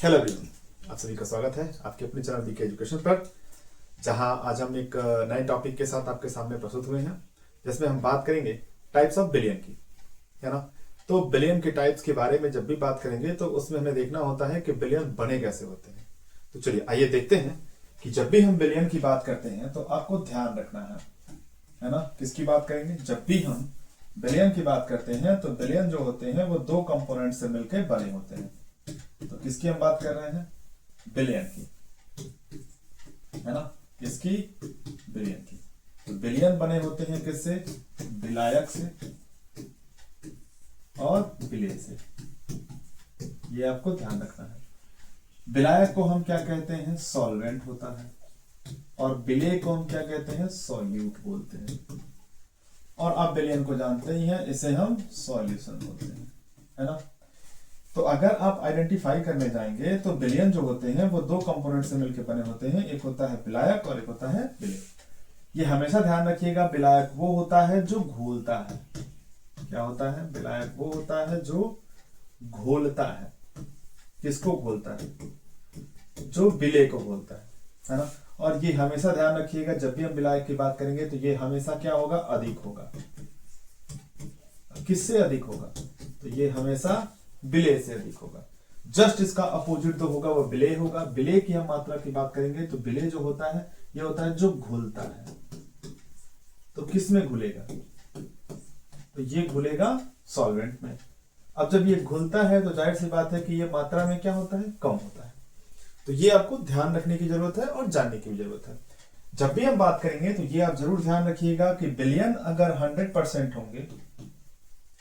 Hello everyone, आप सभी का स्वागत है आपके अपने चैनल बीके एजुकेशन पर, जहां आज हम एक नए टॉपिक के साथ आपके सामने प्रस्तुत हुए हैं, जिसमें हम बात करेंगे टाइप्स ऑफ बिलियन की, है ना। तो बिलियन के टाइप्स के बारे में जब भी बात करेंगे तो उसमें हमें देखना होता है कि बिलियन बने कैसे होते हैं। तो चलिए आइए देखते हैं कि जब भी हम बिलियन की बात करते हैं तो आपको ध्यान रखना है ना। किसकी बात करेंगे? जब भी हम बिलियन की बात करते हैं तो बिलियन जो होते हैं वो दो कंपोनेंट से मिलकर बने होते हैं। तो किसकी हम बात कर रहे हैं? बिलियन की, है ना। किसकी? बिलियन की। तो बिलियन बने होते हैं किससे? विलायक से और विलेय से। ये आपको ध्यान रखना है। विलायक को हम क्या कहते हैं? सॉल्वेंट होता है। और विलेय को हम क्या कहते हैं? सॉल्यूट बोलते हैं। और आप बिलियन को जानते ही हैं, इसे हम सॉल्यूशन बोलते हैं, है ना। तो अगर आप आइडेंटिफाई करने जाएंगे तो बिलियन जो होते हैं वो दो कंपोनेंट से मिलकर बने होते हैं। एक होता है विलायक और एक होता है विलेय। ये हमेशा ध्यान रखिएगा, विलायक वो होता है जो घोलता है। क्या होता है? विलायक वो होता है जो घोलता है। किसको घोलता है? जो विलेय को घोलता है ना। और ये हमेशा ध्यान रखिएगा, जब भी हम विलायक की बात करेंगे तो ये हमेशा क्या होगा? अधिक होगा। किससे अधिक होगा? तो ये हमेशा विलेय से अधिक होगा। जस्ट इसका अपोजिट तो होगा, वो विलेय होगा। विलेय की हम मात्रा की बात करेंगे तो विलेय जो होता है ये होता है जो घुलता है। तो किस में घुलेगा? तो ये घुलेगा सॉल्वेंट में। अब जब ये घुलता है तो जाहिर सी बात है कि ये मात्रा में क्या होता है? कम होता है। तो ये आपको ध्यान रखने की जरूरत है और जानने की भी जरूरत है। जब भी हम बात करेंगे तो ये आप जरूर ध्यान रखिएगा कि बिलियन अगर 100% होंगे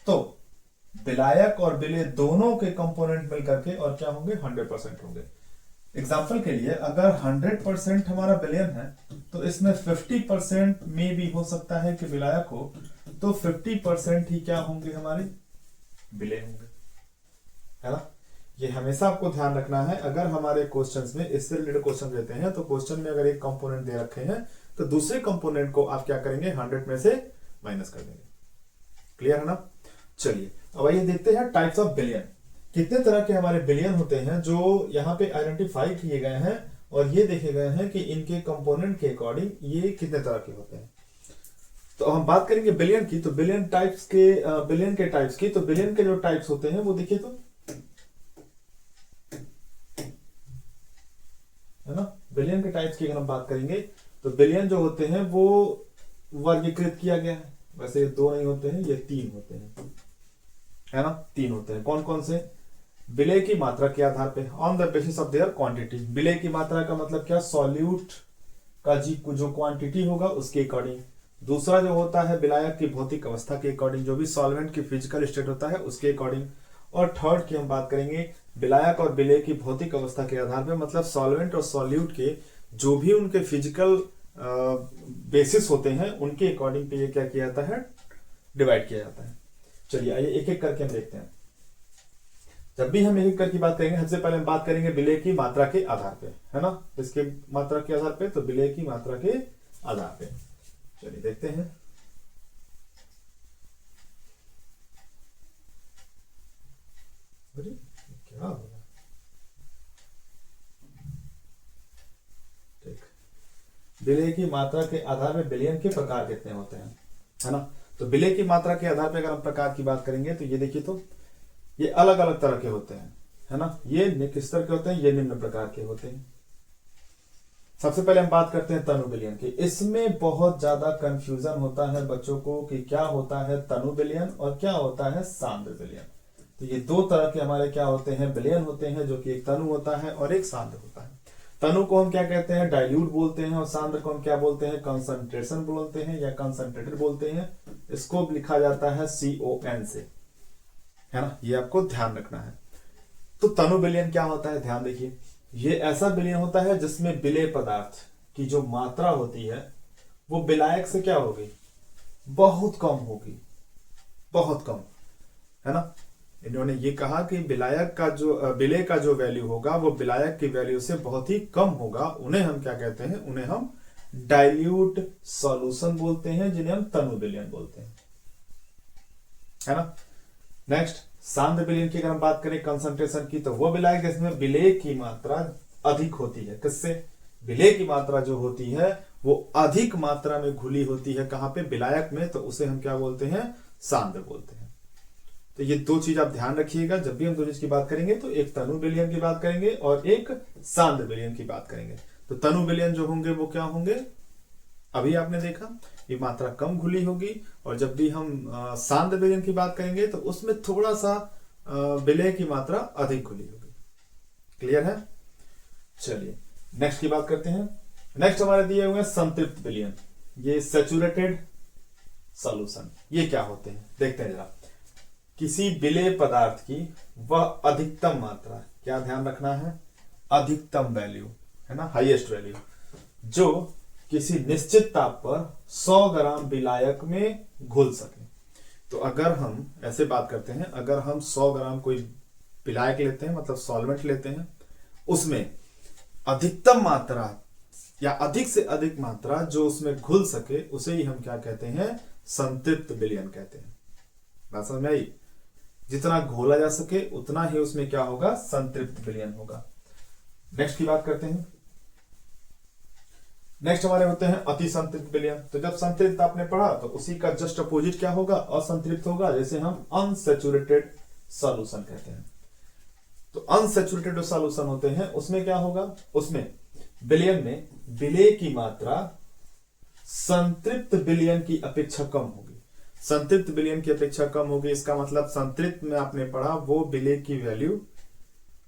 तो विलायक और विलेय दोनों के कंपोनेंट मिलकर के और क्या होंगे? 100% होंगे। एग्जाम्पल के लिए अगर 100% हमारा बिलियन है तो इसमें 50% में भी हो सकता है कि विलायक हो, तो 50% ही क्या होंगे? हमारे विलेय होंगे, है ना। ये हमेशा आपको ध्यान रखना है। अगर हमारे क्वेश्चंस में इससे रिलेटेड क्वेश्चन देते हैं तो क्वेश्चन में अगर एक कंपोनेंट दे रखे हैं तो दूसरे कंपोनेंट को आप क्या करेंगे? 100 में से माइनस कर देंगे। क्लियर है ना। चलिए अब आइए देखते हैं टाइप्स ऑफ बिलियन। कितने तरह के हमारे बिलियन होते हैं जो यहाँ पे आइडेंटिफाई किए गए हैं और ये देखे गए हैं कि इनके कंपोनेंट के अकॉर्डिंग ये कितने तरह के होते हैं। तो हम बात करेंगे बिलियन की, तो बिलियन टाइप्स के बिलियन के टाइप्स की। तो बिलियन के जो टाइप्स होते हैं वो देखिए, तो है ना। बिलियन के टाइप्स की अगर हम बात करेंगे तो बिलियन जो होते हैं वो वर्गीकृत किया गया है। वैसे ये दो नहीं होते हैं, ये तीन होते हैं, है ना। तीन होते हैं। कौन कौन से? विलेय की मात्रा के आधार पे, on the basis of their quantity. विलेय की मात्रा का मतलब क्या? सॉल्यूट का जो क्वांटिटी होगा उसके अकॉर्डिंग। दूसरा जो होता है विलायक की भौतिक अवस्था के अकॉर्डिंग, जो भी सॉल्वेंट की फिजिकल स्टेट होता है उसके अकॉर्डिंग। और थर्ड की हम बात करेंगे विलायक और विलेय की भौतिक अवस्था के आधार पे, मतलब सॉल्वेंट और सॉल्यूट के जो भी उनके फिजिकल बेसिस होते हैं उनके अकॉर्डिंग पे ये क्या किया जाता है? डिवाइड किया जाता है। चलिए आइए एक एक करके हम देखते हैं। जब भी हम एक एक करके बात करेंगे, सबसे पहले हम बात करेंगे विलेय की मात्रा के आधार पे, है ना। इसके मात्रा के आधार पे, तो विलेय की मात्रा के आधार पे चलिए देखते हैं। क्या होगा? ठीक, विलेय की मात्रा के आधार पे बिलियन के प्रकार कितने होते हैं, है ना। तो विलेय की मात्रा के आधार पे अगर हम प्रकार की बात करेंगे तो ये देखिए, तो ये अलग अलग तरह के होते हैं, है ना। ये किस तरह के होते हैं? ये निम्न प्रकार के होते हैं। सबसे पहले हम बात करते हैं तनु विलियन की। इसमें बहुत ज्यादा कंफ्यूजन होता है बच्चों को कि क्या होता है तनु विलियन और क्या होता है सांद्र विलियन। तो ये दो तरह के हमारे क्या होते हैं? विलियन होते हैं, जो कि एक तनु होता है और एक सांद्र होता है। तनु को हम क्या कहते हैं? डाइल्यूट बोलते हैं। और सांद्र को हम क्या बोलते हैं? कंसंट्रेशन बोलते हैं या कंसंट्रेटेड बोलते हैं। इसको लिखा जाता है CON से, है ना। ये आपको ध्यान रखना है। तो तनु विलियन क्या होता है? ध्यान देखिए, ये ऐसा विलियन होता है जिसमें विलेय पदार्थ की जो मात्रा होती है वो विलायक से क्या होगी? बहुत कम होगी, बहुत कम, है ना। इन्होंने ये कहा कि विलायक का जो विलेय का जो वैल्यू होगा वो विलायक की वैल्यू से बहुत ही कम होगा। उन्हें हम क्या कहते हैं? उन्हें हम डाइल्यूट सॉल्यूशन बोलते हैं, जिन्हें हम तनु विलियन बोलते हैं, है ना। नेक्स्ट सांद्र विलयन की अगर हम बात करें कंसंट्रेशन की, तो वो विलायक जिसमें विलेय की मात्रा अधिक होती है। किससे? विलेय की मात्रा जो होती है वो अधिक मात्रा में घुली होती है। कहां पे? विलायक में। तो उसे हम क्या बोलते हैं? सांद्र बोलते हैं। तो ये दो चीज आप ध्यान रखिएगा, जब भी हम दो चीज की बात करेंगे तो एक तनु विलयन की बात करेंगे और एक सांद्र विलयन की बात करेंगे। तो तनु विलयन जो होंगे वो क्या होंगे? अभी आपने देखा ये मात्रा कम घुली होगी, और जब भी हम सांद्र विलयन की बात करेंगे तो उसमें थोड़ा सा विलेय की मात्रा अधिक घुली होगी। क्लियर है? चलिए नेक्स्ट की बात करते हैं। नेक्स्ट हमारे दिए हुए संतृप्त विलयन, ये सैचुरेटेड सॉल्यूशन। ये क्या होते हैं देखते हैं जरा। किसी विलेय पदार्थ की वह अधिकतम मात्रा, क्या ध्यान रखना है? अधिकतम वैल्यू है ना, हाईएस्ट वैल्यू, जो किसी निश्चित ताप पर 100 ग्राम विलायक में घुल सके। तो अगर हम ऐसे बात करते हैं, अगर हम 100 ग्राम कोई विलायक लेते हैं, मतलब सॉल्वेंट लेते हैं, उसमें अधिकतम मात्रा या अधिक से अधिक मात्रा जो उसमें घुल सके, उसे ही हम क्या कहते हैं? संतृप्त विलयन कहते हैं। बात समझ में आई? जितना घोला जा सके उतना ही उसमें क्या होगा? संतृप्त विलयन होगा। नेक्स्ट की बात करते हैं। नेक्स्ट हमारे होते हैं अति संतृप्त विलयन। तो जब संतृप्त आपने पढ़ा तो उसी का जस्ट अपोजिट क्या होगा? असंतृप्त होगा, जैसे हम अनसैचुरेटेड सॉल्यूशन कहते हैं। तो अनसैचुरेटेड सॉल्यूशन होते हैं, उसमें क्या होगा? उसमें विलयन में विलेय की मात्रा संतृप्त विलयन की अपेक्षा कम होगी। संतृप्त विलयन की अपेक्षा कम होगी, इसका मतलब संतृप्त में आपने पढ़ा वो विलेय की वैल्यू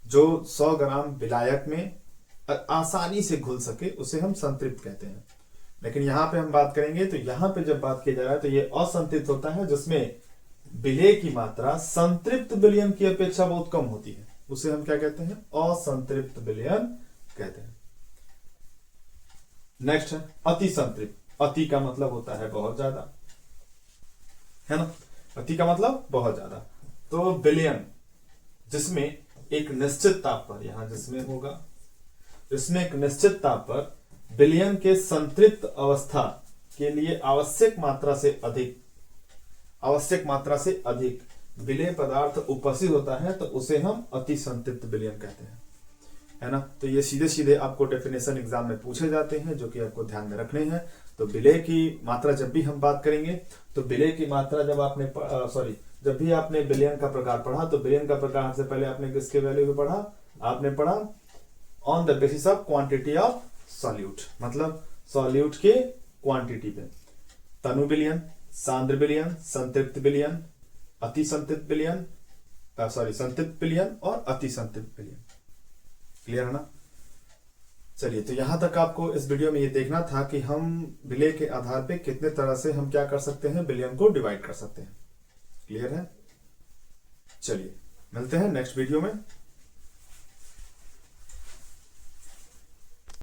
जो 100 ग्राम विलायक में आसानी से घुल सके, उसे हम संतृप्त कहते हैं। लेकिन यहां पे हम बात करेंगे तो यहां पे जब बात किया जा रहा है तो ये असंतृप्त होता है, जिसमें विलेय की मात्रा संतृप्त विलयन की अपेक्षा बहुत कम होती है, उसे हम क्या कहते हैं? असंतृप्त विलयन कहते हैं। नेक्स्ट है अति संतृप्त। अति का मतलब होता है बहुत ज्यादा, है ना? अति का मतलब बहुत ज्यादा। तो विलयन जिसमें एक निश्चित ताप पर, यहां जिसमें होगा, इसमें एक निश्चित ताप पर विलयन के संतृप्त अवस्था के लिए आवश्यक मात्रा से अधिक विलेय पदार्थ उपस्थित होता है, तो उसे हम अति संतृप्त विलयन कहते हैं, है ना? तो ये सीधे सीधे आपको डेफिनेशन एग्जाम में पूछे जाते हैं, जो कि आपको ध्यान में रखने हैं। तो विलेय की मात्रा जब भी हम बात करेंगे तो विलेय की मात्रा जब भी आपने विलयन का प्रकार पढ़ा, तो विलयन का प्रकार से पहले आपने किसके वैल्यू पे पढ़ा? आपने पढ़ा on the basis of quantity of solute, मतलब सॉल्यूट के क्वांटिटी पे। तनु विलयन, सांद्र विलयन, संतृप्त विलयन, अति संतृप्त विलयन, संतृप्त विलयन और अति संतृप्त विलयन। क्लियर है ना? चलिए, तो यहां तक आपको इस वीडियो में ये देखना था कि हम विलेय के आधार पे कितने तरह से हम क्या कर सकते हैं? विलयन को डिवाइड कर सकते हैं। क्लियर है? चलिए मिलते हैं नेक्स्ट वीडियो में।